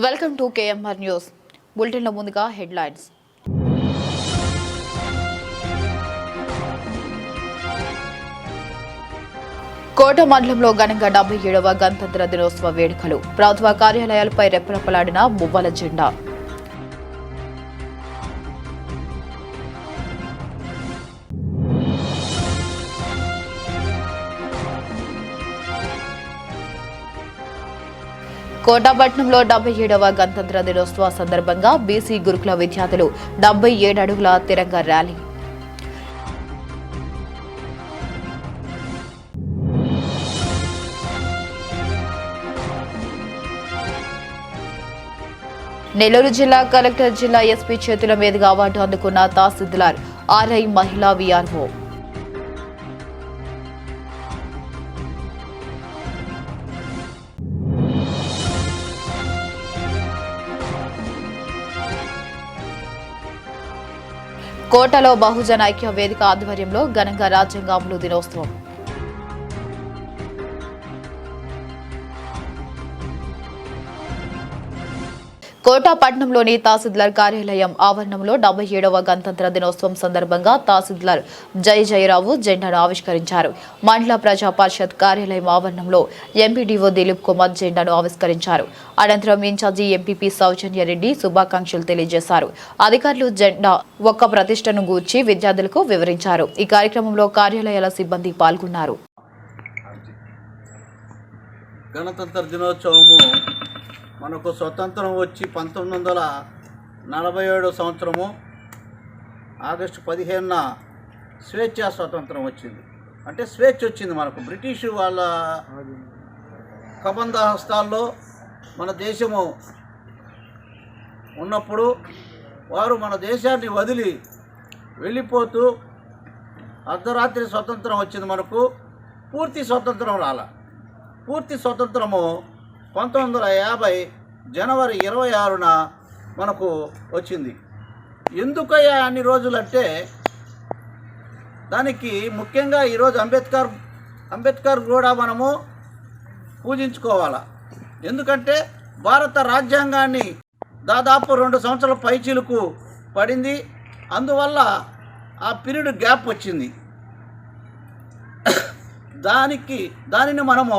Welcome to KMR news బులెటిన్లో ముందుగా headlines. కోట మండలంలో ఘనంగా 77వ గణతంత్ర దినోత్సవ వేడుకలు. ప్రభుత్వ కార్యాలయాలపై రెప్పరెప్పలాడిన మువ్వల జెండా. కోటాపట్నంలో 77వ గణతంత్ర దినోత్సవ సందర్భంగా బీసీ గురుకుల విద్యార్థులు 77 అడుగుల తిరంగ ర్యాలీ. నెల్లూరు జిల్లా కలెక్టర్ జిల్లా ఎస్పీ చేతుల మీదుగా అవార్డు అందుకున్న తహసీల్దార్ ఆర్ఐ మహిళా వీఆర్ఓ. కోటలో బహుజన ఐక్య వేదిక ఆధ్వర్యంలో ఘనంగా రాజ్యాంగ అమలు దినోత్సవం. కోటాపట్నంలోని తహసీల్దార్ కార్యాలయం ఆవరణంలో 77వ గణతంత్ర దినోత్సవం సందర్భంగా తహసీల్దార్ జయరావు జెండాను ఆవిష్కరించారు. మండల ప్రజా పరిషత్ కార్యాలయం ఆవరణంలో ఎంపీడీఓ దిలీప్ కుమార్ జెండాను ఆవిష్కరించారు. అనంతరం ఇన్ఛార్జి ఎంపీపీ సౌజన్యారెడ్డి శుభాకాంక్షలు తెలియజేశారు. అధికారులు జెండా ఒక్క ప్రతిష్టను గూర్చి విద్యార్థులకు వివరించారు. ఈ కార్యక్రమంలో కార్యాలయాల సిబ్బంది పాల్గొన్నారు. గణతంత్ర దినోత్సవము మనకు స్వతంత్రం వచ్చి 1947 సంవత్సరము ఆగస్టు 15న స్వేచ్ఛా స్వతంత్రం వచ్చింది. అంటే స్వేచ్ఛ వచ్చింది మనకు. బ్రిటిష్ వాళ్ళ కబంధ హస్తాల్లో మన దేశము ఉన్నప్పుడు వారు మన దేశాన్ని వదిలి వెళ్ళిపోతూ అర్ధరాత్రి స్వతంత్రం వచ్చింది మనకు. పూర్తి స్వతంత్రం రాల. పూర్తి స్వతంత్రము 1950 జనవరి 26న మనకు వచ్చింది. ఎందుకయ్యా అన్ని రోజులంటే దానికి ముఖ్యంగా ఈరోజు అంబేద్కర్ కూడా మనము పూజించుకోవాలా. ఎందుకంటే భారత రాజ్యాంగాన్ని దాదాపు 2 సంవత్సరాల పైచిలుకు పడింది. అందువల్ల ఆ పీరియడ్ గ్యాప్ వచ్చింది. దానిని మనము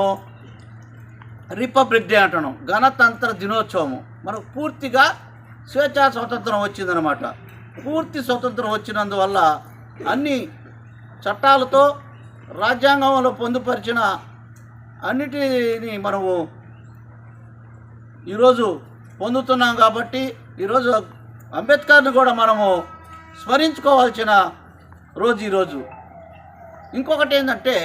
రిపబ్లిక్ డే అంటున్నాం. గణతంత్ర దినోత్సవము మనకు పూర్తిగా స్వేచ్ఛా స్వతంత్రం వచ్చిందనమాట. పూర్తి స్వతంత్రం వచ్చినందువల్ల అన్ని చట్టాలతో రాజ్యాంగంలో పొందుపరిచిన అన్నిటినీ మనము ఈరోజు పొందుతున్నాం. కాబట్టి ఈరోజు అంబేద్కర్ని కూడా మనము స్మరించుకోవాల్సిన రోజు ఈరోజు. ఇంకొకటి ఏంటంటే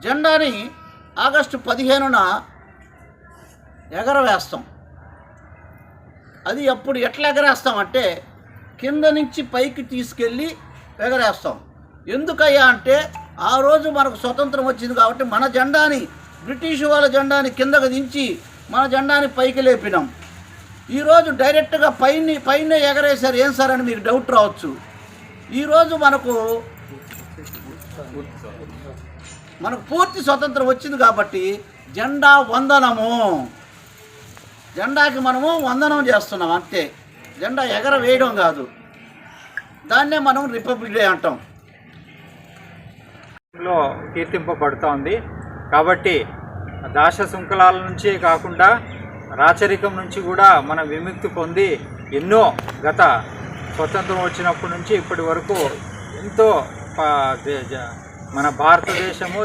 జెండాని ఆగస్టు 15న ఎగరవేస్తాం. అది అప్పుడు ఎట్లా ఎగరేస్తామంటే కింద నుంచి పైకి తీసుకెళ్ళి ఎగరేస్తాం. ఎందుకయ్యా అంటే ఆ రోజు మనకు స్వతంత్రం వచ్చింది కాబట్టి మన జెండాని, బ్రిటిష్ వాళ్ళ జెండాని కిందకు దించి మన జెండాని పైకి లేపినాం. ఈరోజు డైరెక్ట్గా పైన ఎగరేశారు. ఏం సార్ అని మీకు డౌట్ రావచ్చు. ఈరోజు మనకు పూర్తి స్వతంత్రం వచ్చింది కాబట్టి జెండా వందనము. జెండాకి మనము వందనం చేస్తున్నాం అంతే. జెండా ఎగర వేయడం కాదు. దాన్నే మనం రిపబ్లిక్ డే అంటాం. లో కీర్తింపబడుతోంది కాబట్టి దాశ శృంఖలాల నుంచి కాకుండా రాచరికం నుంచి కూడా మనం విముక్తి పొంది ఎన్నో గత స్వతంత్రం వచ్చినప్పటి నుంచి ఇప్పటి వరకు ఎంతో మన భారతదేశము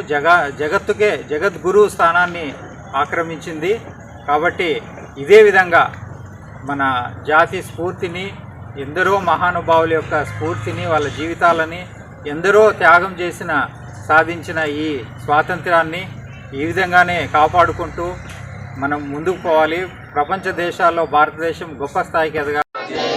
జగద్గురు స్థానాన్ని ఆక్రమించింది. కాబట్టి ఇదే విధంగా మన జాతి స్ఫూర్తిని, ఎందరో మహానుభావుల యొక్క స్ఫూర్తిని, వాళ్ళ జీవితాలని ఎందరో త్యాగం సాధించిన ఈ స్వాతంత్రాన్ని ఈ విధంగానే కాపాడుకుంటూ మనం ముందుకు పోవాలి. ప్రపంచ దేశాల్లో భారతదేశం గొప్ప స్థాయికి ఎదగాలి. Jai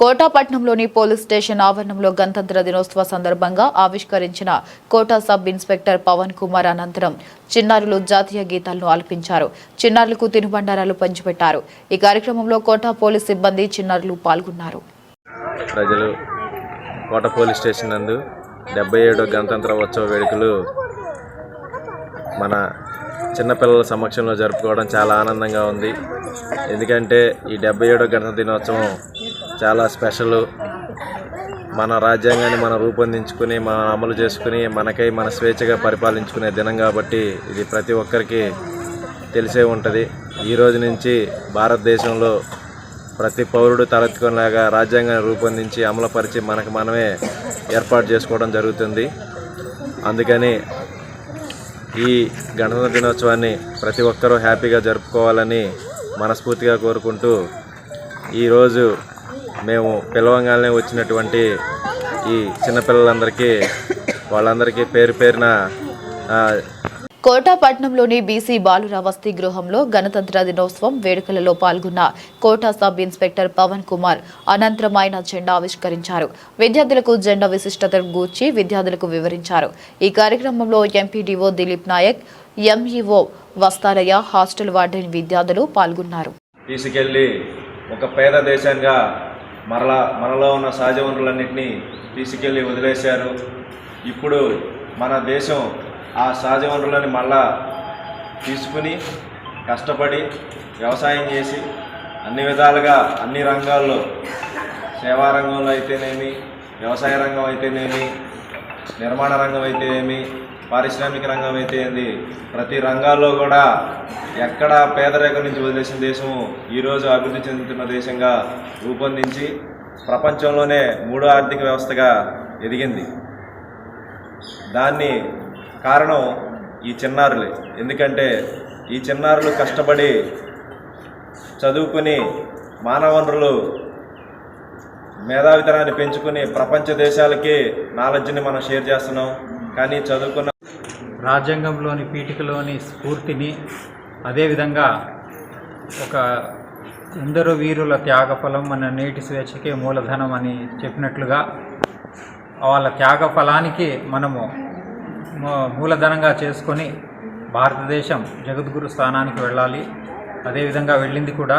కోటాపట్నంలోని పోలీస్ స్టేషన్ ఆవరణంలో గణతంత్ర దినోత్సవ సందర్భంగా ఆవిష్కరించిన కోటా సబ్ ఇన్స్పెక్టర్ పవన్ కుమార్ అనంతరం చిన్నారులు జాతీయ గీతాలను ఆలపించారు. చిన్నారులకు తినుబండారాలు పంచిపెట్టారు. ఈ కార్యక్రమంలో కోటా పోలీస్ సిబ్బంది, చిన్నారులు పాల్గొన్నారు. ప్రజలు కోట పోలీస్ స్టేషన్ నందు 77వ గణతంత్ర ఉత్సవ వేడుకలు మన చిన్నపిల్లల సమక్షంలో జరుపుకోవడం చాలా ఆనందంగా ఉంది. ఎందుకంటే ఈ 77వ గణతంత్ర దినోత్సవం చాలా స్పెషల్. మన రాజ్యాంగాన్ని మనం రూపొందించుకుని మనం అమలు చేసుకుని మనకై మన స్వేచ్ఛగా పరిపాలించుకునే దినం కాబట్టి ఇది ప్రతి ఒక్కరికి తెలిసే ఉంటుంది. ఈ రోజు నుంచి భారతదేశంలో ప్రతి పౌరుడు తలెత్తుకునేలాగా రాజ్యాంగాన్ని రూపొందించి అమలుపరిచి మనకు మనమే ఏర్పాటు చేసుకోవడం జరుగుతుంది. అందుకని ఈ గణతంత్ర దినోత్సవాన్ని ప్రతి ఒక్కరూ హ్యాపీగా జరుపుకోవాలని మనస్ఫూర్తిగా కోరుకుంటూ ఈరోజు మేము పిలవంగానే వచ్చినటువంటి ఈ చిన్నపిల్లలందరికీ వాళ్ళందరికీ పేరు పేరున కోటాపట్నంలోని బీసీ బాలుర వసతి గృహంలో గణతంత్ర దినోత్సవం వేడుకలలో పాల్గొన్న కోటా సబ్ ఇన్స్పెక్టర్ పవన్ కుమార్ అనంతరం ఆయన జెండా ఆవిష్కరించారు. విద్యార్థులకు జెండా విశిష్టతను గూర్చి విద్యార్థులకు వివరించారు. ఈ కార్యక్రమంలో MPDO Dilip Nayak, MEO Vastarayya, hostel warden విద్యార్థులు పాల్గొన్నారు. తీసుకెళ్లి ఒక పేద దేశంగా మనలో ఉన్న సహజ వనరులన్నింటినీ తీసుకెళ్ళి వదిలేశారు. ఇప్పుడు మన దేశం ఆ సహజ వనరులని మళ్ళా తీసుకుని కష్టపడి వ్యవసాయం చేసి అన్ని విధాలుగా అన్ని రంగాల్లో, సేవా రంగంలో అయితేనేమి, వ్యవసాయ రంగం అయితేనేమి, నిర్మాణ రంగం అయితేనేమి, పారిశ్రామిక రంగం అయితే ఏంది, ప్రతి రంగాల్లో కూడా ఎక్కడ పేదరేఖ నుంచి వదిలేసిన దేశము ఈరోజు అభివృద్ధి చెందుతున్న దేశంగా రూపొందించి ప్రపంచంలోనే 3వ ఆర్థిక వ్యవస్థగా ఎదిగింది. దాన్ని కారణం ఈ చిన్నారులే. ఎందుకంటే ఈ చిన్నారులు కష్టపడి చదువుకుని మానవ వనరులు మేధావితనాన్ని పెంచుకుని ప్రపంచ దేశాలకి నాలెడ్జ్ని మనం షేర్ చేస్తున్నాం. కానీ చదువుకున్న రాజ్యాంగంలోని పీఠికలోని స్ఫూర్తిని, అదేవిధంగా ఒక ఎందరో వీరుల త్యాగఫలం మన నేటి స్వేచ్ఛకే మూలధనం అని చెప్పినట్లుగా వాళ్ళ త్యాగఫలానికి మనము మూలధనంగా చేసుకొని భారతదేశం జగద్గురు స్థానానికి వెళ్ళాలి. అదేవిధంగా వెళ్ళింది కూడా.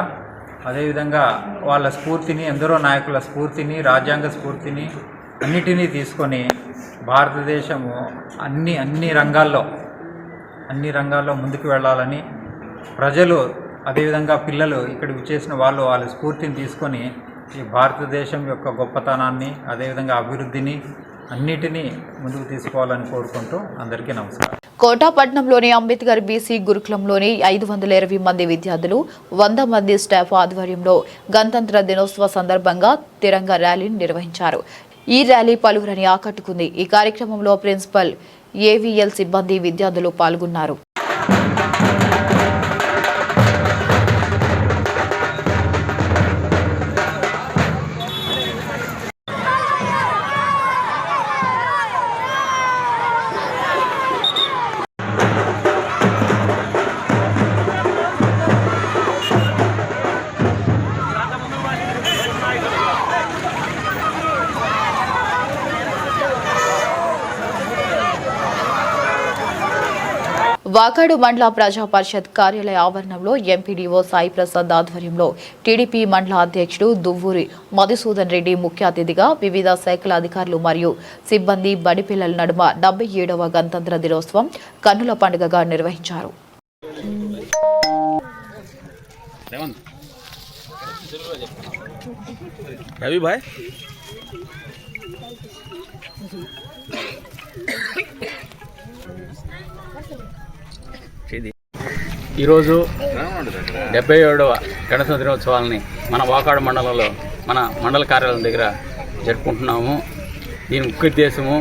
అదేవిధంగా వాళ్ళ స్ఫూర్తిని, ఎందరో నాయకుల స్ఫూర్తిని, రాజ్యాంగ స్ఫూర్తిని అన్నిటినీ తీసుకొని భారతదేశము అన్ని రంగాల్లో ముందుకు వెళ్ళాలని ప్రజలు, అదేవిధంగా పిల్లలు ఇక్కడ విచ్చేసిన వాళ్ళ స్ఫూర్తిని తీసుకొని ఈ భారతదేశం యొక్క గొప్పతనాన్ని, అదేవిధంగా అభివృద్ధిని అన్నిటినీ ముందుకు తీసుకోవాలని కోరుకుంటూ అందరికీ నమస్కారం. కోటాపట్నంలోని అంబేద్కర్ బీసీ గురుకులంలోని 520 మంది విద్యార్థులు, 100 మంది స్టాఫ్ ఆధ్వర్యంలో గణతంత్ర దినోత్సవ సందర్భంగా తిరంగా ర్యాలీని నిర్వహించారు. ఈ ర్యాలీ పలువురిని ఆకట్టుకుంది. ఈ కార్యక్రమంలో ప్రిన్సిపల్, ఏవీఎల్ సిబ్బంది, విద్యార్థులు పాల్గొన్నారు. వాకాడు మండల ప్రజా పరిషత్ కార్యాలయ ఆవరణంలో ఎంపీడీఓ సాయి ప్రసాద్ ఆధ్వర్యంలో టీడీపీ మండల అధ్యక్షుడు దువ్వూరి మధుసూదన్ రెడ్డి ముఖ్య అతిథిగా వివిధ శాఖల అధికారులు మరియు సిబ్బంది బడిపిల్లల నడుమ 77వ గణతంత్ర దినోత్సవం కన్నుల పండుగగా నిర్వహించారు. ఈరోజు 77వ గణతంత్ర దినోత్సవాలని మన వాకాడు మండలంలో మన మండల కార్యాలయం దగ్గర జరుపుకుంటున్నాము. దీని ముఖ్య ఉద్దేశము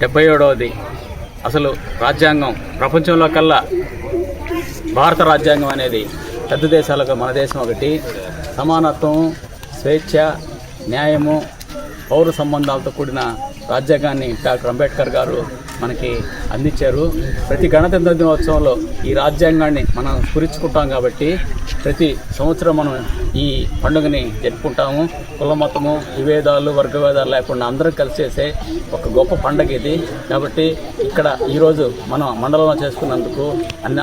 77వది. అసలు రాజ్యాంగం ప్రపంచంలో కల్లా భారత రాజ్యాంగం అనేది పెద్ద దేశాలకు మన దేశం ఒకటి. సమానత్వం, స్వేచ్ఛ, న్యాయము, పౌర సంబంధాలతో కూడిన రాజ్యాంగాన్ని డాక్టర్ అంబేద్కర్ గారు మనకి అందించారు. ప్రతి గణతంత్ర దినోత్సవంలో ఈ రాజ్యాంగాన్ని మనం స్ఫురించుకుంటాం కాబట్టి ప్రతి సంవత్సరం మనం ఈ పండుగని జరుపుకుంటాము. కుల మతము విభేదాలు వర్గభేదాలు లేకుండా అందరూ కలిసి చేసే ఒక గొప్ప పండుగ ఇది. కాబట్టి ఇక్కడ ఈరోజు మనం మండలంలో చేసుకున్నందుకు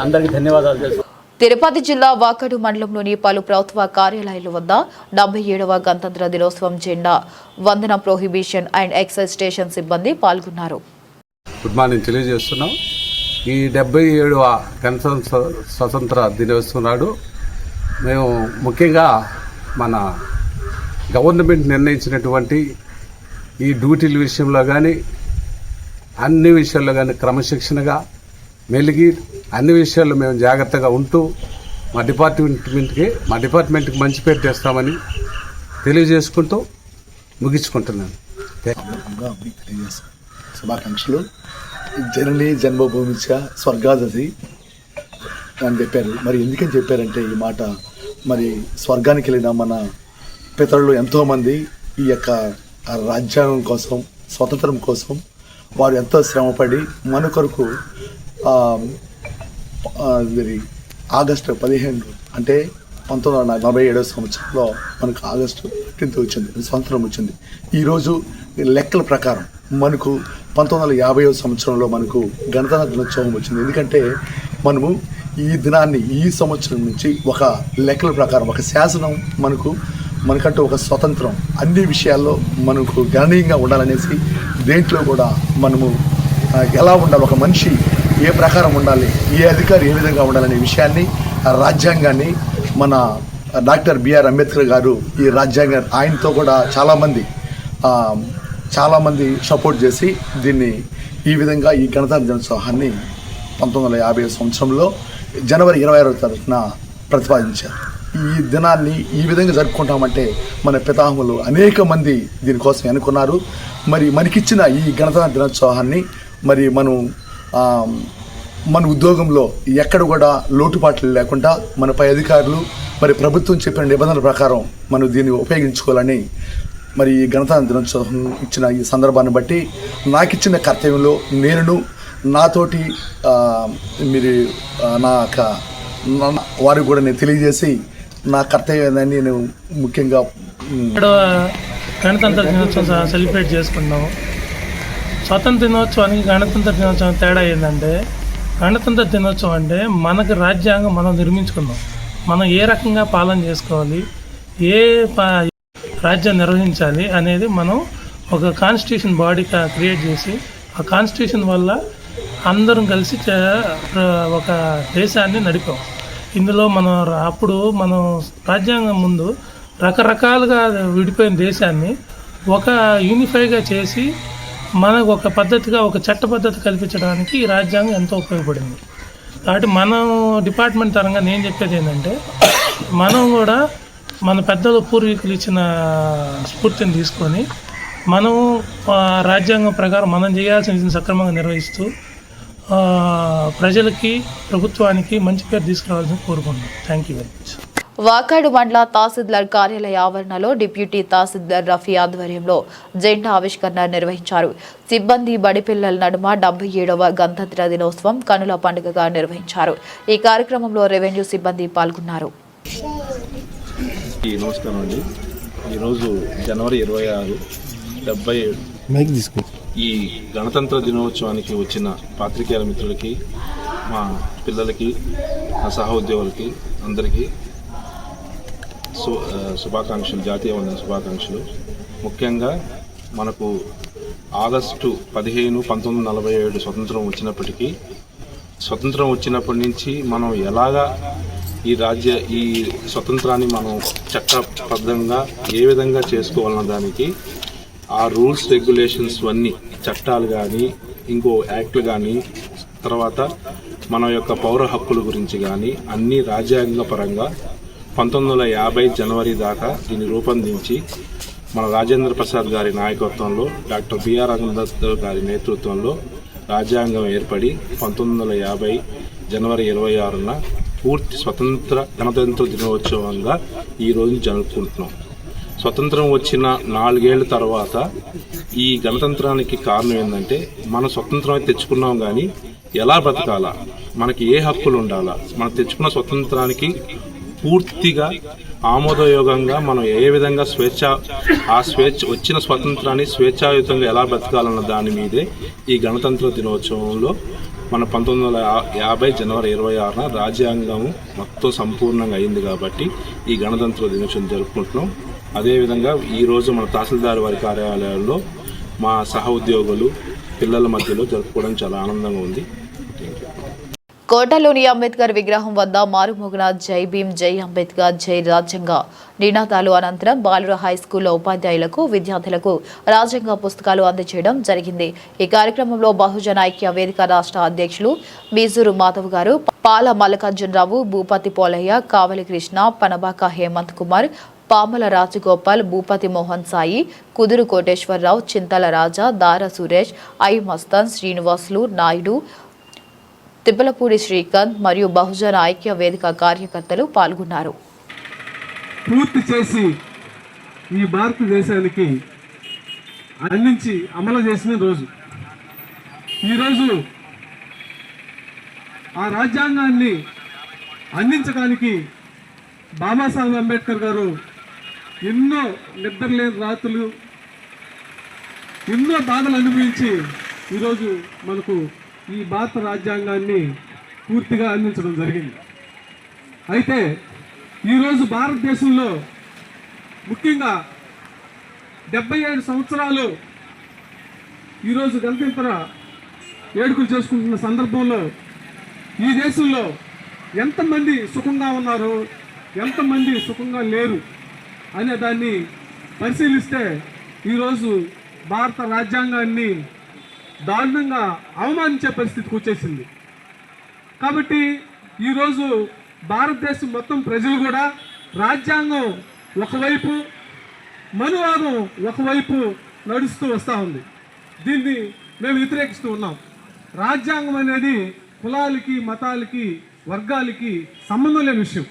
అందరికీ ధన్యవాదాలు తెలుసు. తిరుపతి జిల్లా వాకడు మండలంలోని పలు ప్రభుత్వ కార్యాలయాల వద్ద 77వ గణతంత్ర దినోత్సవం జెండా వందన ప్రొహిబిషన్ అండ్ ఎక్సైజ్ స్టేషన్ సిబ్బంది పాల్గొన్నారు. గుడ్ మార్నింగ్ తెలియజేస్తున్నాం. ఈ 77వ గణతంత్ర స్వతంత్ర దినోత్సవం నాడు మేము ముఖ్యంగా మన గవర్నమెంట్ నిర్ణయించినటువంటి ఈ డ్యూటీల విషయంలో కానీ అన్ని విషయాల్లో కానీ క్రమశిక్షణగా మెలిగి అన్ని విషయాల్లో మేము జాగ్రత్తగా ఉంటూ మా డిపార్ట్మెంట్కి మంచి పేరు తెస్తామని తెలియజేసుకుంటూ ముగించుకుంటున్నాను. శుభాకాంక్షలు. జనని జన్మభూమిచ స్వర్గాదసి అని చెప్పారు. మరి ఎందుకని చెప్పారంటే ఈ మాట, మరి స్వర్గానికి వెళ్ళిన మన పితరులు ఎంతోమంది ఈ యొక్క రాజ్యాంగం కోసం, స్వతంత్రం కోసం వారు ఎంతో శ్రమపడి మన కొరకు ఆగస్టు 15 అంటే 1947వ సంవత్సరంలో మనకు ఆగస్టు 15 వచ్చింది, స్వతంత్రం వచ్చింది. ఈరోజు లెక్కల ప్రకారం మనకు 1950వ సంవత్సరంలో మనకు గణతంత్ర దినోత్సవం వచ్చింది. ఎందుకంటే మనము ఈ దినాన్ని ఈ సంవత్సరం నుంచి ఒక లెక్కల ప్రకారం ఒక శాసనం మనకంటూ ఒక స్వతంత్రం అన్ని విషయాల్లో మనకు గణనీయంగా ఉండాలనేసి, దేంట్లో కూడా మనము ఎలా ఉండాలి, ఒక మనిషి ఏ ప్రకారం ఉండాలి, ఏ అధికారి ఏ విధంగా ఉండాలనే విషయాన్ని, రాజ్యాంగాన్ని మన డాక్టర్ బిఆర్ అంబేద్కర్ గారు ఈ రాజ్యాంగం ఆయనతో కూడా చాలామంది సపోర్ట్ చేసి దీన్ని ఈ విధంగా ఈ గణతంత్ర దినోత్సవాన్ని 1950 సంవత్సరంలో జనవరి 26వ తారీఖున ప్రతిపాదించారు. ఈ దినాన్ని ఈ విధంగా జరుపుకుంటామంటే మన పితామహులు అనేక మంది దీనికోసం అనుకున్నారు. మరి మనకిచ్చిన ఈ గణతంత్ర దినోత్సవాన్ని మరి మన ఉద్యోగంలో ఎక్కడ కూడా లోటుపాట్లు లేకుండా మన పై అధికారులు మరి ప్రభుత్వం చెప్పిన నిబంధనల ప్రకారం మనం దీన్ని ఉపయోగించుకోవాలని మరి ఈ గణతంత్ర దినోత్సవం ఇచ్చిన ఈ సందర్భాన్ని బట్టి నాకు ఇచ్చిన కర్తవ్యంలో నేను నాతోటి మీరు వారికి కూడా నేను తెలియజేసి నా కర్తవ్యాన్ని నేను ముఖ్యంగా గణతంత్ర దినోత్సవం సెలబ్రేట్ చేసుకున్నాము. స్వతంత్ర దినోత్సవానికి గణతంత్ర దినోత్సవం తేడా ఏంటంటే, గణతంత్ర దినోత్సవం అంటే మనకు రాజ్యాంగం మనం నిర్మించుకున్నాం, మనం ఏ రకంగా పాలన చేసుకోవాలి, ఏ రాజ్యం నిర్వహించాలి అనేది మనం ఒక కాన్స్టిట్యూషన్ బాడీ క్రియేట్ చేసి, ఆ కాన్స్టిట్యూషన్ వల్ల అందరం కలిసి ఒక దేశాన్ని నడిపాం. ఇందులో మనం రాజ్యాంగం ముందు రకరకాలుగా విడిపోయిన దేశాన్ని ఒక యూనిఫైగా చేసి మనకు ఒక పద్ధతిగా ఒక చట్ట పద్ధతి కల్పించడానికి ఈ రాజ్యాంగం ఎంతో ఉపయోగపడింది. కాబట్టి మనం డిపార్ట్మెంట్ పరంగా నేను చెప్పేది ఏంటంటే, మనం కూడా మన పెద్దలు పూర్వీకులు ఇచ్చిన స్ఫూర్తిని తీసుకొని మనం రాజ్యాంగం ప్రకారం మనం చేయాల్సిన సక్రమంగా నిర్వహిస్తూ ప్రజలకి ప్రభుత్వానికి మంచి పేరు తీసుకురావాలని కోరుకుంటున్నాం. Thank you very much. Vakadu మండల తహసీల్దార్ కార్యాలయ ఆవరణలో డిప్యూటీ తహసీల్దార్ రఫీ ఆధ్వర్యంలో జెండా ఆవిష్కరణ నిర్వహించారు. సిబ్బంది బడిపిల్లల నడుమ 77వ గణతంత్ర దినోత్సవం కనుల పండుగగా నిర్వహించారు. ఈ కార్యక్రమంలో రెవెన్యూ సిబ్బంది పాల్గొన్నారు. నమస్కారం అండి. ఈరోజు జనవరి 26, 77 ఈ గణతంత్ర దినోత్సవానికి వచ్చిన పాత్రికేయుల మిత్రులకి, మా పిల్లలకి, మా సహోద్యోగులకి అందరికీ శుభాకాంక్షలు, జాతీయ వందన శుభాకాంక్షలు. ముఖ్యంగా మనకు ఆగస్టు 15, 1947 స్వతంత్రం వచ్చినప్పటికీ, స్వతంత్రం వచ్చినప్పటి నుంచి మనం ఎలాగా ఈ స్వతంత్రాన్ని మనం చట్టబద్ధంగా ఏ విధంగా చేసుకోవాలన్న దానికి ఆ రూల్స్ రెగ్యులేషన్స్ అన్నీ, చట్టాలు కానీ ఇంకో యాక్ట్లు కానీ, తర్వాత మన యొక్క పౌర హక్కుల గురించి కానీ అన్నీ రాజ్యాంగ పరంగా 1950 జనవరి దాకా దీన్ని రూపొందించి మన రాజేంద్ర ప్రసాద్ గారి నాయకత్వంలో, డాక్టర్ బిఆర్ అంబేద్కర్ గారి నేతృత్వంలో రాజ్యాంగం ఏర్పడి 1950 జనవరి 26న పూర్తి గణతంత్ర దినోత్సవంగా ఈరోజు జరుపుకుంటున్నాం. స్వతంత్రం వచ్చిన 4 ఏళ్ల తర్వాత ఈ గణతంత్రానికి కారణం ఏంటంటే, మనం స్వతంత్రం తెచ్చుకున్నాం కానీ ఎలా బ్రతకాలా, మనకి ఏ హక్కులు ఉండాలా, మనం తెచ్చుకున్న స్వతంత్రానికి పూర్తిగా ఆమోదయోగంగా మనం ఏ విధంగా స్వేచ్ఛ వచ్చిన స్వాతంత్రాన్ని స్వేచ్ఛాయుతంగా ఎలా బ్రతకాలన్న దాని మీదే ఈ గణతంత్ర దినోత్సవంలో మన 1950 జనవరి 26న రాజ్యాంగం మొత్తం సంపూర్ణంగా అయింది కాబట్టి ఈ గణతంత్ర దినోత్సవం జరుపుకుంటున్నాం. అదేవిధంగా ఈరోజు మన తహసీల్దార్ వారి కార్యాలయాల్లో మా సహ ఉద్యోగులు పిల్లల మధ్యలో జరుపుకోవడం చాలా ఆనందంగా ఉంది. కోటలోని అంబేద్కర్ విగ్రహం వద్ద మారుమోగిన జై భీమ్, జై అంబేద్కర్, జై రాజ్యాంగ నినాదాలు అనంతరం బాలుర హై స్కూల్లో ఉపాధ్యాయులకు, విద్యార్థులకు రాజ్యాంగ పుస్తకాలు అందజేయడం జరిగింది. ఈ కార్యక్రమంలో బహుజన ఐక్య వేదిక రాష్ట్ర అధ్యక్షులు మీజూరు మాధవ్ గారు, పాల మల్లికార్జునరావు, భూపతి పోలయ్య, కావలి కృష్ణ, పనబాక హేమంత్ కుమార్, పామల రాజగోపాల్, భూపతి మోహన్ సాయి, కుదురు కోటేశ్వరరావు, చింతల రాజా, దార సురేష్, ఐ మస్తాన్, శ్రీనివాసులు నాయుడు, తిప్పలపూడి శ్రీకాంత్ మరియు బహుజన ఐక్య వేదిక కార్యకర్తలు పాల్గొన్నారు. పూర్తి చేసి ఈ భారతదేశానికి అందించి అమలు చేసిన రోజు ఈరోజు. ఆ రాజ్యాంగాన్ని అందించడానికి బాబాసాహెబ్ అంబేద్కర్ గారు ఎన్నో నిద్రలేని రాత్రులు, ఎన్నో బాధలు అనుభవించి ఈరోజు మనకు ఈ భారత రాజ్యాంగాన్ని పూర్తిగా అందించడం జరిగింది. అయితే ఈరోజు భారతదేశంలో ముఖ్యంగా 77 సంవత్సరాలు ఈరోజు గణతంత్ర వేడుకలు చేసుకుంటున్న సందర్భంలో ఈ దేశంలో ఎంతమంది సుఖంగా ఉన్నారు, ఎంతమంది సుఖంగా లేరు అనే దాన్ని పరిశీలిస్తే ఈరోజు భారత రాజ్యాంగాన్ని దారుణంగా అవమానించే పరిస్థితికి వచ్చేసింది. కాబట్టి ఈరోజు భారతదేశం మొత్తం ప్రజలు కూడా రాజ్యాంగం ఒకవైపు, మనువాదం ఒకవైపు నడుస్తూ వస్తూ ఉంది. దీన్ని మేము వ్యతిరేకిస్తూ ఉన్నాం. రాజ్యాంగం అనేది కులాలకి, మతాలకి, వర్గాలకి సంబంధం లేని విషయం.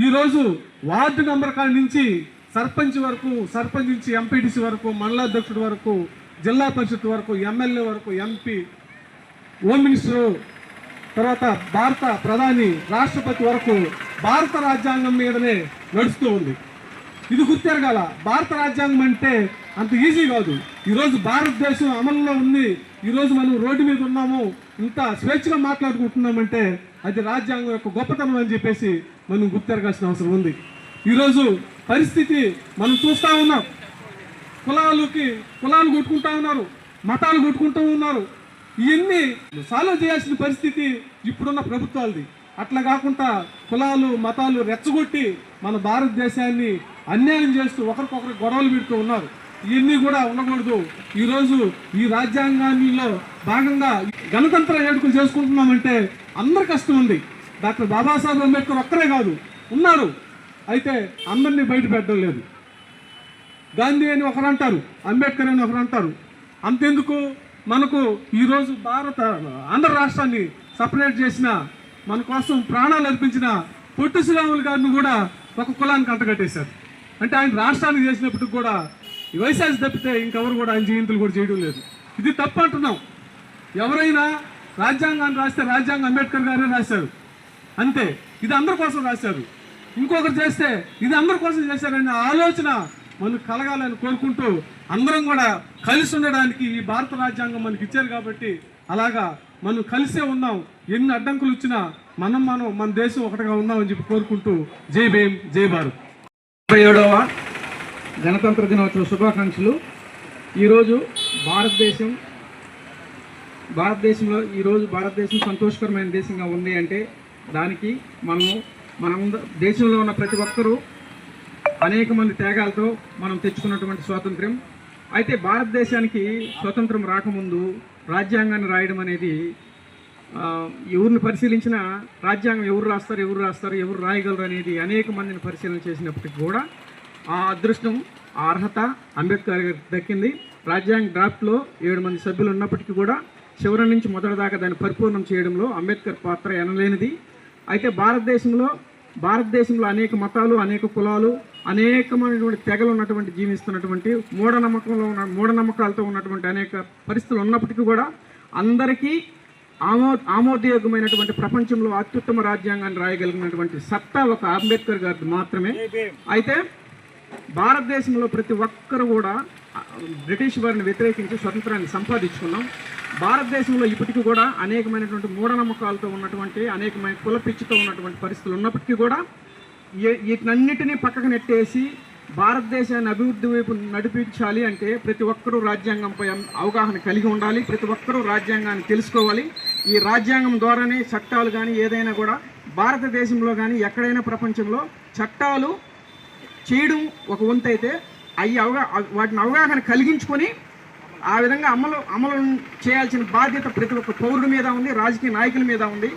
ఈరోజు వార్డు నంబర్ కాడి నుంచి సర్పంచ్ వరకు, సర్పంచ్ నుంచి ఎంపీటీసీ వరకు, మండలాధ్యక్షుడి వరకు, జిల్లా పరిషత్ వరకు, ఎమ్మెల్యే వరకు, ఎంపీ, హోమ్ మినిస్టరు, తర్వాత భారత ప్రధాని, రాష్ట్రపతి వరకు భారత రాజ్యాంగం మీదనే నడుస్తూ ఉంది. ఇది గుర్తెరగాల. భారత రాజ్యాంగం అంటే అంత ఈజీ కాదు. ఈరోజు భారతదేశం అమలులో ఉంది. ఈరోజు మనం రోడ్డు మీద ఉన్నాము, ఇంత స్వేచ్ఛగా మాట్లాడుకుంటున్నామంటే అది రాజ్యాంగం యొక్క గొప్పతనం అని చెప్పేసి మనం గుర్తెరగాల్సిన అవసరం ఉంది. ఈరోజు పరిస్థితి మనం చూస్తూ ఉన్నాం. కులాలు కొట్టుకుంటా ఉన్నారు, మతాలు కొట్టుకుంటూ ఉన్నారు. ఇవన్నీ సాల్వ్ చేయాల్సిన పరిస్థితి ఇప్పుడున్న ప్రభుత్వాలది. అట్లా కాకుండా కులాలు, మతాలు రెచ్చగొట్టి మన భారతదేశాన్ని అన్యాయం చేస్తూ ఒకరికొకరు గొడవలు పెడుతూ ఉన్నారు. ఇవన్నీ కూడా ఉండకూడదు. ఈరోజు ఈ రాజ్యాంగాల్లో భాగంగా గణతంత్ర వేడుకలు చేసుకుంటున్నామంటే అందరి కష్టం ఉంది. డాక్టర్ బాబాసాహెబ్ అంబేద్కర్ ఒక్కరే కాదు, ఉన్నారు. అయితే అందరినీ బయట పెట్టడం లేదు. గాంధీ అని ఒకరు అంటారు, అంబేద్కర్ అని ఒకరు అంటారు. అంతెందుకు, మనకు ఈరోజు ఆంధ్ర రాష్ట్రాన్ని సపరేట్ చేసిన, మన కోసం ప్రాణాలు అర్పించిన పొట్టి శ్రీరాములు గారిని కూడా ఒక కులానికి అంటగట్టేశారు. అంటే ఆయన రాష్ట్రానికి చేసినప్పటికి కూడా ఈ వైశాఖ తప్పితే ఇంకెవరు కూడా ఆయన జయంతులు కూడా చేయడం లేదు. ఇది తప్పు అంటున్నాం. ఎవరైనా రాజ్యాంగాన్ని రాస్తే రాజ్యాంగం అంబేద్కర్ గారే రాశారు, అంతే. ఇది అందరి కోసం రాశారు. ఇంకొకరు చేస్తే ఇది అందరి కోసం చేశారనే ఆలోచన మనకు కలగాలని కోరుకుంటూ అందరం కూడా కలిసి ఉండడానికి ఈ భారత రాజ్యాంగం మనకి ఇచ్చారు. కాబట్టి అలాగా మనం కలిసే ఉన్నాం. ఎన్ని అడ్డంకులు వచ్చినా మన దేశం ఒకటిగా ఉన్నామని చెప్పి కోరుకుంటూ జై భీమ్, జై భారత్. 57వ గణతంత్ర దినోత్సవ శుభాకాంక్షలు. ఈరోజు భారతదేశంలో ఈరోజు భారతదేశం సంతోషకరమైన దేశంగా ఉంది అంటే దానికి మనం దేశంలో ఉన్న ప్రతి ఒక్కరూ అనేక మంది త్యాగాలతో మనం తెచ్చుకున్నటువంటి స్వాతంత్ర్యం. అయితే భారతదేశానికి స్వతంత్రం రాకముందు రాజ్యాంగాన్ని రాయడం అనేది ఎవరిని పరిశీలించినా రాజ్యాంగం ఎవరు రాస్తారు, ఎవరు రాయగలరు అనేది అనేక మందిని పరిశీలన చేసినప్పటికీ కూడా ఆ అదృష్టం, ఆ అర్హత అంబేద్కర్ గారికి దక్కింది. రాజ్యాంగ డ్రాఫ్ట్లో 7 మంది సభ్యులు ఉన్నప్పటికీ కూడా చివరి నుంచి మొదటి దాకా దాన్ని పరిపూర్ణం చేయడంలో అంబేద్కర్ పాత్ర ఎనలేనిది. అయితే భారతదేశంలో అనేక మతాలు, అనేక కులాలు, అనేకమైనటువంటి తెగలు ఉన్నటువంటి జీవిస్తున్నటువంటి మూఢనమ్మకాలతో ఉన్నటువంటి అనేక పరిస్థితులు ఉన్నప్పటికీ కూడా అందరికీ ఆమోదయోగ్యమైనటువంటి ప్రపంచంలో అత్యుత్తమ రాజ్యాంగాన్ని రాయగలిగినటువంటి సత్తా ఒక అంబేద్కర్ గారిది మాత్రమే. అయితే భారతదేశంలో ప్రతి ఒక్కరు కూడా బ్రిటిష్ వారిని వ్యతిరేకించి స్వతంత్రాన్ని సంపాదించుకున్నాం. భారతదేశంలో ఇప్పటికీ కూడా అనేకమైనటువంటి మూఢనమ్మకాలతో ఉన్నటువంటి అనేకమైన కుల పిచ్చితో ఉన్నటువంటి పరిస్థితులు ఉన్నప్పటికీ కూడా వీటన్నిటినీ పక్కకు నెట్టేసి భారతదేశాన్ని అభివృద్ధి వైపు నడిపించాలి అంటే ప్రతి ఒక్కరూ రాజ్యాంగంపై అవగాహన కలిగి ఉండాలి. ప్రతి ఒక్కరూ రాజ్యాంగాన్ని తెలుసుకోవాలి. ఈ రాజ్యాంగం ద్వారానే చట్టాలు కానీ ఏదైనా కూడా భారతదేశంలో కానీ ఎక్కడైనా ప్రపంచంలో చట్టాలు చేయడం ఒక వంతు అయితే వాటిని అవగాహన కలిగించుకొని ఆ విధంగా అమలు చేయాల్సిన బాధ్యత ప్రతి ఒక్క పౌరుడి మీద ఉంది, రాజకీయ నాయకుల మీద ఉంది.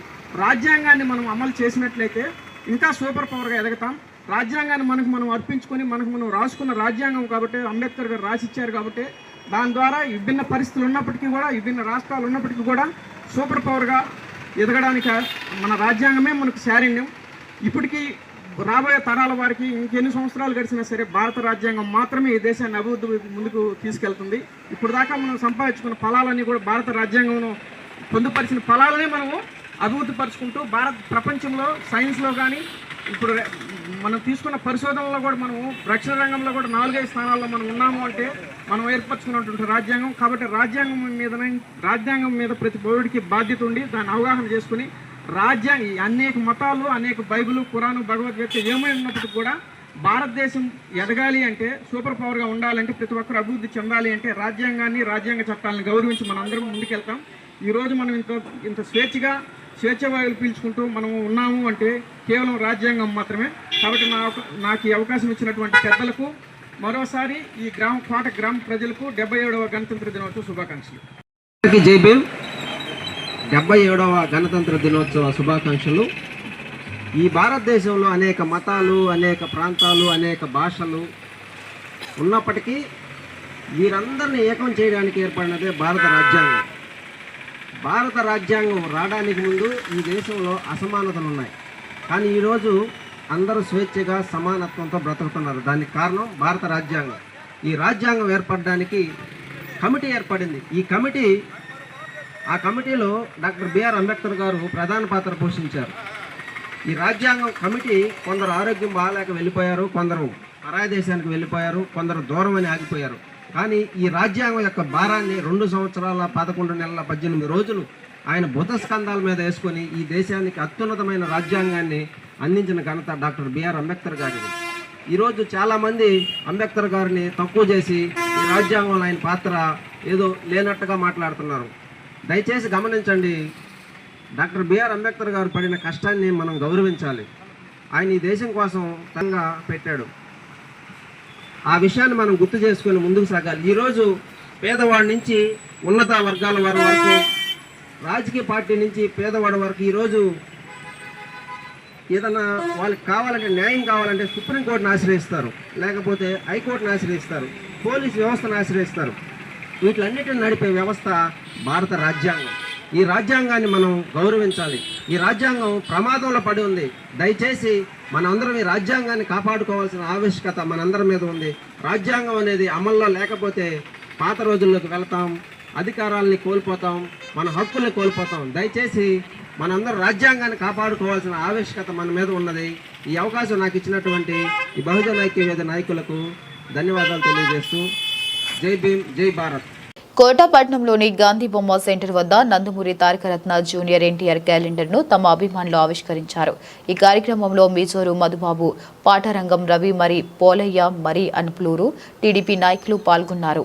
రాజ్యాంగాన్ని మనం అమలు చేసినట్లయితే ఇంకా సూపర్ పవర్గా ఎదగతాం. రాజ్యాంగాన్ని మనం అర్పించుకొని మనం రాసుకున్న రాజ్యాంగం కాబట్టి అంబేద్కర్ గారు రాసిచ్చారు కాబట్టి దాని ద్వారా విభిన్న పరిస్థితులు ఉన్నప్పటికీ కూడా విభిన్న రాష్ట్రాలు ఉన్నప్పటికీ కూడా సూపర్ పవర్గా ఎదగడానికి మన రాజ్యాంగమే మనకు శారణ్యం. ఇప్పటికీ రాబోయే తరాల వారికి ఇంకెన్ని సంవత్సరాలు గడిచినా సరే భారత రాజ్యాంగం మాత్రమే ఈ దేశాన్ని అభివృద్ధి ముందుకు తీసుకెళ్తుంది. ఇప్పుడు దాకా మనం సంపాదించుకున్న ఫలాలన్నీ కూడా భారత రాజ్యాంగంలో పొందుపరిచిన ఫలాలనే మనము అభివృద్ధి పరుచుకుంటూ ప్రపంచంలో సైన్స్లో కానీ ఇప్పుడు మనం తీసుకున్న పరిశోధనలో కూడా మనము రక్షణ రంగంలో కూడా 4-5 స్థానాల్లో మనం ఉన్నాము అంటే మనం ఏర్పరచుకున్నటువంటి రాజ్యాంగం. కాబట్టి రాజ్యాంగం మీద ప్రతి పౌరుడికి బాధ్యత ఉండి దాన్ని అవగాహన చేసుకుని అనేక మతాలు, అనేక బైబిల్, ఖురాను, భగవద్గీత ఏమైనా ఉన్నప్పటికీ కూడా భారతదేశం ఎదగాలి అంటే సూపర్ పవర్గా ఉండాలంటే ప్రతి ఒక్కరు అభివృద్ధి చెందాలి అంటే రాజ్యాంగాన్ని, రాజ్యాంగ చట్టాలను గౌరవించి మనం ముందుకెళ్తాం. ఈరోజు మనం ఇంత స్వేచ్ఛవాయువులు పీల్చుకుంటూ మనం ఉన్నాము అంటే కేవలం రాజ్యాంగం మాత్రమే. కాబట్టి నాకు ఈ అవకాశం ఇచ్చినటువంటి పెద్దలకు మరోసారి ఈ కోట గ్రామ ప్రజలకు 77వ గణతంత్ర దినోత్సవ శుభాకాంక్షలు. జై భీమ్. 77వ గణతంత్ర దినోత్సవ శుభాకాంక్షలు. ఈ భారతదేశంలో అనేక మతాలు, అనేక ప్రాంతాలు, అనేక భాషలు ఉన్నప్పటికీ వీరందరినీ ఏకం చేయడానికి ఏర్పడినదే భారత రాజ్యాంగం. భారత రాజ్యాంగం రావడానికి ముందు ఈ దేశంలో అసమానతలు ఉన్నాయి. కానీ ఈరోజు అందరూ స్వేచ్ఛగా సమానత్వంతో బ్రతుకుతున్నారు. దానికి కారణం భారత రాజ్యాంగం. ఈ రాజ్యాంగం ఏర్పడడానికి కమిటీ ఏర్పడింది. ఆ కమిటీలో డాక్టర్ బిఆర్ అంబేద్కర్ గారు ప్రధాన పాత్ర పోషించారు. ఈ రాజ్యాంగం కమిటీ కొందరు ఆరోగ్యం బాగాలేక వెళ్ళిపోయారు, కొందరు పరాయ దేశానికి వెళ్ళిపోయారు, కొందరు దూరం అని ఆగిపోయారు. కానీ ఈ రాజ్యాంగం యొక్క భారాన్ని 2 సంవత్సరాల 11 నెలల 18 రోజులు ఆయన భుతస్కంధాల మీద వేసుకొని ఈ దేశానికి అత్యున్నతమైన రాజ్యాంగాన్ని అందించిన ఘనత డాక్టర్ బిఆర్ అంబేద్కర్ గారిది. ఈరోజు చాలామంది అంబేద్కర్ గారిని తక్కువ చేసి ఈ రాజ్యాంగంలో ఆయన పాత్ర ఏదో లేనట్టుగా మాట్లాడుతున్నారు. దయచేసి గమనించండి, డాక్టర్ బిఆర్ అంబేద్కర్ గారు పడిన కష్టాన్ని మనం గౌరవించాలి. ఆయన ఈ దేశం కోసం తనగా పెట్టాడు. ఆ విషయాన్ని మనం గుర్తు చేసుకొని ముందుకు సాగాలి. ఈరోజు పేదవాడి నుంచి ఉన్నత వర్గాల వారి వరకు, రాజకీయ పార్టీ నుంచి పేదవాడి వరకు ఈరోజు ఏదన్నా వాళ్ళకి కావాలంటే, న్యాయం కావాలంటే సుప్రీంకోర్టును ఆశ్రయిస్తారు, లేకపోతే హైకోర్టును ఆశ్రయిస్తారు, పోలీసు వ్యవస్థను ఆశ్రయిస్తారు. వీటిలన్నిటిని నడిపే వ్యవస్థ భారత రాజ్యాంగం. ఈ రాజ్యాంగాన్ని మనం గౌరవించాలి. ఈ రాజ్యాంగం ప్రమాదంలో పడి ఉంది. దయచేసి మనందరం ఈ రాజ్యాంగాన్ని కాపాడుకోవాల్సిన ఆవశ్యకత మనందరి మీద ఉంది. రాజ్యాంగం అనేది అమల్లో లేకపోతే పాత రోజుల్లోకి వెళ్తాం, అధికారాలని కోల్పోతాం, మన హక్కుల్ని కోల్పోతాం. దయచేసి మనందరం రాజ్యాంగాన్ని కాపాడుకోవాల్సిన ఆవశ్యకత మన మీద ఉన్నది. ఈ అవకాశం నాకు ఇచ్చినటువంటి ఈ బహుజన ఐక్యవేద నాయకులకు ధన్యవాదాలు తెలియజేస్తూ జై భీమ్, జై భారత్. కోటాపట్నంలోని గాంధీ బొమ్మ సెంటర్ వద్ద నందమూరి తారకరత్న జూనియర్ ఎన్టీఆర్ క్యాలెండర్ ను తమ అభిమానులు ఆవిష్కరించారు. ఈ కార్యక్రమంలో మీజోరు మధుబాబు, పాటరంగం రవి, మరి పోలయ్య, మరి అన్ప్లూరు టీడీపీ నాయకులు పాల్గొన్నారు.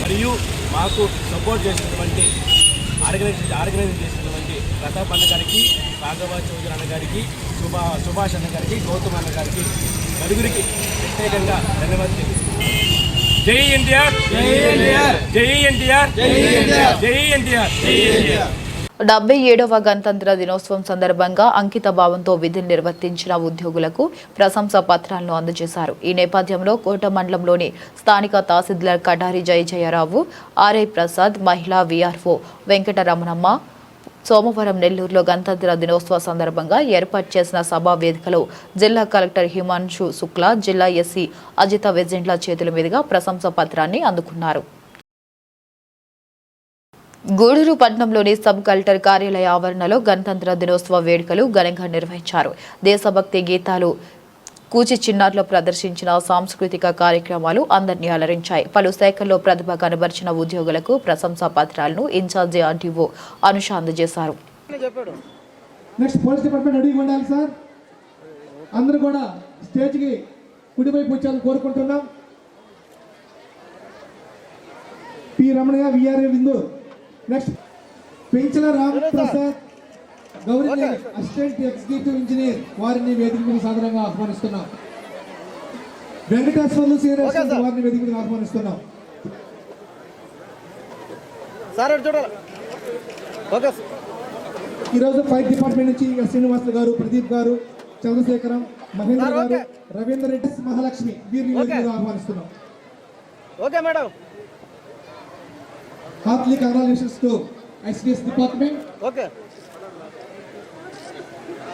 మరియు మాకు సపోర్ట్ చేసినటువంటి ఆర్గనైజ్ చేసినటువంటి ప్రతాప్ అన్న గారికి, రాఘవ చౌదరి అన్న గారికి, సుభాష్ అన్న గారికి, గౌతమ్ అన్న గారికి, నలుగురికి ప్రత్యేకంగా ధన్యవాదాలు తెలుస్తున్నాను. జై ఎన్టీఆర్, జై ఎన్టీఆర్, జై ఎన్టీఆర్, జై ఎన్టీఆర్, జై ఎన్టీఆర్. 77వ గణతంత్ర దినోత్సవం సందర్భంగా అంకిత భావంతో విధులు నిర్వర్తించిన ఉద్యోగులకు ప్రశంసా పత్రాలను అందజేశారు. ఈ నేపథ్యంలో కోట మండలంలోని స్థానిక తహసీల్దార్ కడారి జయజయరావు, ఆర్ఐ ప్రసాద్, మహిళా వీఆర్ఓ వెంకటరమణమ్మ సోమవారం నెల్లూరులో గణతంత్ర దినోత్సవ సందర్భంగా ఏర్పాటు చేసిన సభా వేదికలో జిల్లా కలెక్టర్ హిమాంశు శుక్లా, జిల్లా ఎస్సీ అజిత వెజెంట్ల చేతుల మీదుగా ప్రశంసా పత్రాన్ని అందుకున్నారు. గూడూరు పట్టణంలోని సబ్ కలెక్టర్ కార్యాలయ ఆవరణలో గణతంత్ర దినోత్సవ వేడుకలు ఘనంగా నిర్వహించారు. దేశభక్తి గీతాలు, కూచి చిన్నారులు ప్రదర్శించిన సాంస్కృతిక కార్యక్రమాలు అందరినీ అలరించాయి. పలు శాఖల్లో ప్రతిభ కనబరిచిన ఉద్యోగులకు ప్రశంసా పత్రాలను ఇన్ఛార్జి ఆర్టీఓ అనుష అందజేశారు. నెక్స్ట్ పోలీస్ డిపార్ట్మెంట్ రెడీగా ఉండాలి సార్. అందరూ కూడా స్టేజ్కి కుడివైపు వచ్చాలని కోరుకుంటున్నాం. పి రమణయ్య, విఆర్ఏ విందు. Next Penchala Ram Prasad, Gauri assistant executive engineer, వారిని వేదిక మీద సాధారణంగా ఆహ్వానిస్తున్నాం. వెంకటేశ్వర్లు సీనియర్ వారిని వేదిక మీద ఆహ్వానిస్తున్నాం. ఈరోజు ఫైర్ డిపార్ట్మెంట్ నుంచి శ్రీనివాసులు గారు, ప్రదీప్ గారు, చంద్రశేఖరం, మహేంద్ర గారు, రవీందర్ రెడ్డి, మహాలక్ష్మి వీరిని వేదిక మీద ఆహ్వానిస్తున్నాం. Heartily congratulations to ICDS department. Okay.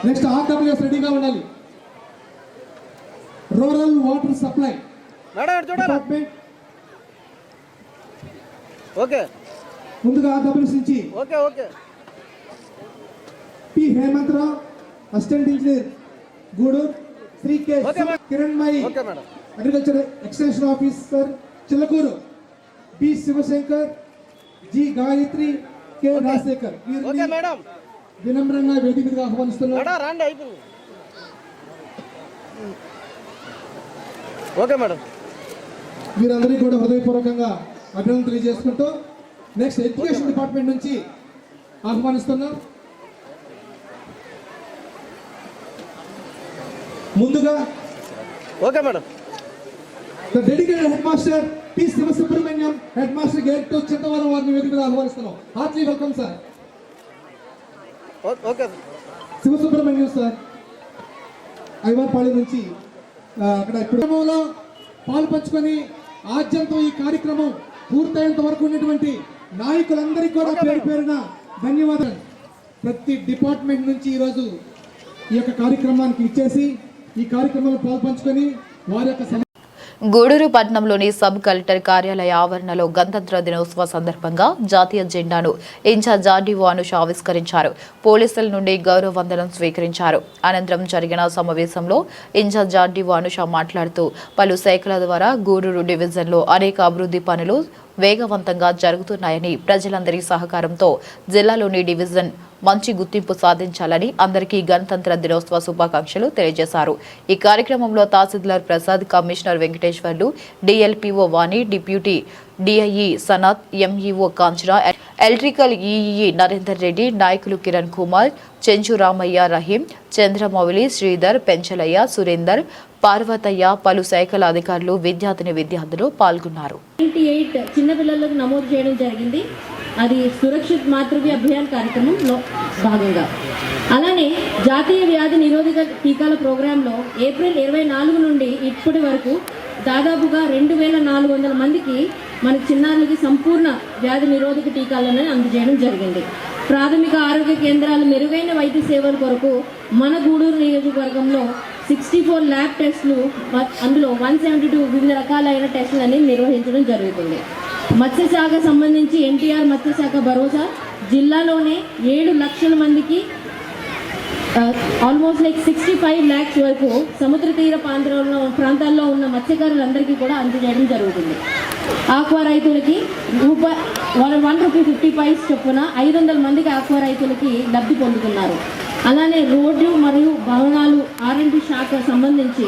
Next RWS రెడీగా ఉండాలి. Rural water supply department. Okay. ముందుగా RWS నుంచి P Hemantharao, assistant engineer Gudur, Shri K Kiran Mai, agriculture extension officer Chillakuru, B Sivasankar, G Gayatri, K Rajasekhar వినమ్రంగా వేదిక మీదగా ఆహ్వానిస్తున్నారు. వీరందరికీ కూడా హృదయపూర్వకంగా అభినందనలు తెలియజేసుకుంటూ నెక్స్ట్ ఎడ్యుకేషన్ డిపార్ట్మెంట్ నుంచి ఆహ్వానిస్తున్నాం. ముందుగా the dedicated head master P Sivasubrahmanyam, head master గేట్ టు చింతవరం వారిని వేదిక మీద ఆహ్వానిస్తున్నాం. Heartly welcome sir. Sivasubrahmanyam sir Ivarpalem నుంచి అక్కడ ఇప్పుడు పాలు పంచుకొని ఆద్యంతో ఈ కార్యక్రమం పూర్తయ్యేంత వరకు ఉన్నటువంటి నాయకులందరికీ కూడా పేరు పేరున ధన్యవాదాలు. ప్రతి డిపార్ట్మెంట్ నుంచి ఈరోజు ఈ యొక్క కార్యక్రమానికి ఇచ్చేసి ఈ కార్యక్రమంలో పాలు పంచుకొని వారి యొక్క గూడూరు పట్టణంలోని సబ్ కలెక్టర్ కార్యాలయ ఆవరణలో గణతంత్ర దినోత్సవ సందర్భంగా జాతీయ జెండాను ఇన్ఛార్జ్ ఆర్డీఓ అనుష ఆవిష్కరించారు. పోలీసుల నుండి గౌరవ వందనం స్వీకరించారు. అనంతరం జరిగిన సమావేశంలో ఇన్ఛార్జ్ ఆర్డీఓ అనుష మాట్లాడుతూ పలు శాఖల ద్వారా గూడూరు డివిజన్లో అనేక అభివృద్ధి పనులు వేగవంతంగా జరుగుతున్నాయని, ప్రజలందరి సహకారంతో జిల్లాలోని డివిజన్ మంచి గుర్తింపు సాధించాలని అందరికీ గణతంత్ర దినోత్సవ శుభాకాంక్షలు తెలియజేశారు. ఈ కార్యక్రమంలో tahsildar Prasad, commissioner Venkateswarlu, DLPO Vani, deputy DIE Sanath, MEO Kanchana, electrical EE Narender Reddy, నాయకులు కిరణ్ కుమార్, చెంచు రామయ్య, రహీం, చంద్రమౌళి, శ్రీధర్, పెంచలయ్య, సురేందర్, పార్వతయ్య, పలు శాఖల అధికారులు, విద్యార్థులు పాల్గొన్నారు. 98 చిన్నపిల్లలకు నమోదు చేయడం జరిగింది. అది సురక్షిత్ మాతృవ్య అభియాన్ కార్యక్రమంలో భాగంగా. అలానే జాతీయ వ్యాధి నిరోధక టీకాల ప్రోగ్రాంలో ఏప్రిల్ 24 నుండి ఇప్పటి వరకు దాదాపుగా 2400 మందికి మన చిన్నారులకి సంపూర్ణ వ్యాధి నిరోధక టీకాలను అందజేయడం జరిగింది. ప్రాథమిక ఆరోగ్య కేంద్రాలు మెరుగైన వైద్య సేవల కొరకు మన గూడూరు నియోజకవర్గంలో 64 ల్యాబ్ టెస్టులు, అందులో 172 వివిధ రకాలైన టెస్టులని నిర్వహించడం జరుగుతుంది. మత్స్యశాఖ సంబంధించి ఎన్టీఆర్ మత్స్యశాఖ భరోసా జిల్లాలోనే 7 లక్షల మందికి ఆల్మోస్ట్ 65 lakhs వరకు సముద్ర తీర ప్రాంతాల్లో ఉన్న మత్స్యకారులందరికీ కూడా అందజేయడం జరుగుతుంది. ఆక్వా రైతులకి ₹1.50 చొప్పున 500 మందికి ఆక్వా రైతులకి లబ్ధి పొందుతున్నారు. అలానే రోడ్డు మరియు భవనాలు R&D శాఖ సంబంధించి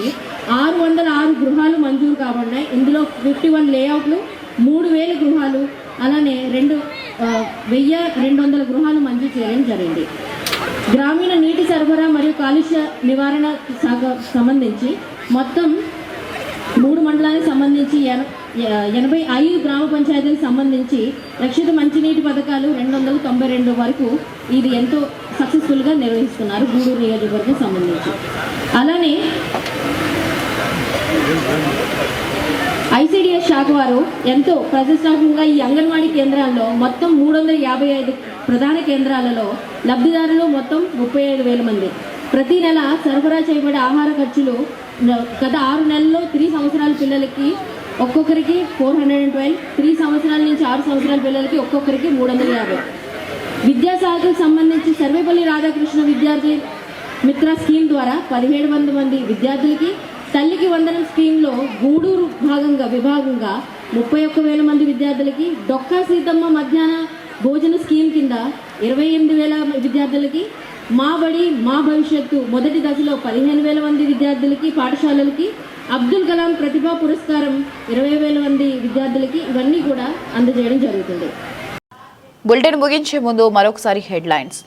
606 గృహాలు మంజూరు కాబడినాయి. ఇందులో 51 లేఅవుట్లు, 3000 గృహాలు, అలానే 1200 గృహాలు మంజూరు చేయడం జరిగింది. గ్రామీణ నీటి సరఫరా మరియు కాలుష్య నివారణ శాఖ సంబంధించి మొత్తం 3 మండలానికి సంబంధించి 85 గ్రామ పంచాయతీలకు సంబంధించి రక్షిత మంచినీటి పథకాలు 292 వరకు ఇది ఎంతో సక్సెస్ఫుల్గా నిర్వహిస్తున్నారు గూడూరు నియోజకవర్గం సంబంధించి. అలానే ఐసిడిఎస్ శాఖ వారు ఎంతో ప్రతిష్టాత్మకంగా ఈ అంగన్వాడీ కేంద్రాల్లో మొత్తం 355 ప్రధాన కేంద్రాలలో లబ్ధిదారులు మొత్తం 35,000 మంది. ప్రతి నెల సరఫరా చేయబడే ఆహార ఖర్చులు గత 6 నెలల్లో 3 సంవత్సరాల పిల్లలకి ఒక్కొక్కరికి 412, 3 సంవత్సరాల నుంచి 6 సంవత్సరాల పిల్లలకి ఒక్కొక్కరికి 350. విద్యాశాఖకు సంబంధించి సర్వేపల్లి రాధాకృష్ణ విద్యార్థి మిత్ర స్కీమ్ ద్వారా 1700 మంది విద్యార్థులకి, తల్లికి వందనం స్కీమ్లో గూడూరు విభాగంగా 31,000 మంది విద్యార్థులకి, డొక్కా సీతమ్మ మధ్యాహ్న భోజన స్కీమ్ కింద 28,000 విద్యార్థులకి, మా బడి మా భవిష్యత్తు మొదటి దశలో 15,000 మంది విద్యార్థులకి పాఠశాలలకి, అబ్దుల్ కలాం ప్రతిభా పురస్కారం 20,000 మంది విద్యార్థులకి ఇవన్నీ కూడా అందజేయడం జరుగుతుంది. బులెటిన్ ముగించే ముందు మరొకసారి హెడ్లైన్స్.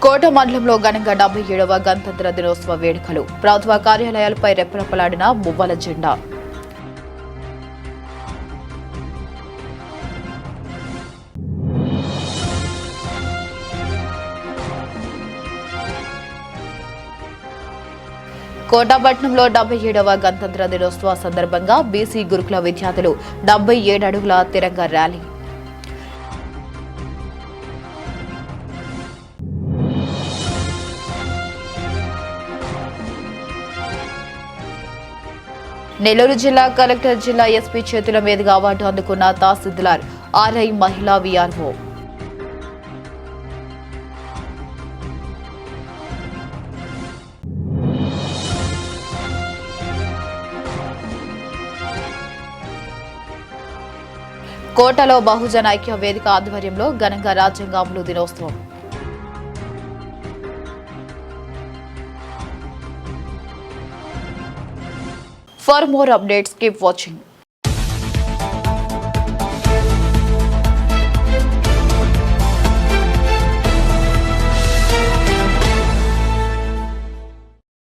కోట మండలంలో ఘనంగా 77వ గణతంత్ర దినోత్సవ వేడుకలు. ప్రభుత్వ కార్యాలయాలపై రెప్పరెప్పలాడిన మువ్వల జెండా. కోటాపట్నంలో 77వ గణతంత్ర దినోత్సవ సందర్భంగా బీసీ గురుకుల విద్యార్థులు 77 అడుగుల తిరంగ ర్యాలీ. నెల్లూరు జిల్లా కలెక్టర్ జిల్లా ఎస్పీ చేతుల మీదుగా అవార్డు అందుకున్న తహసీల్దార్ ఆర్ఐ మహిళా వీఆర్ఓ. కోటలో బహుజన ఐక్య వేదిక ఆధ్వర్యంలో ఘనంగా రాజ్యాంగ అమలు దినోత్సవం. For more updates, keep watching.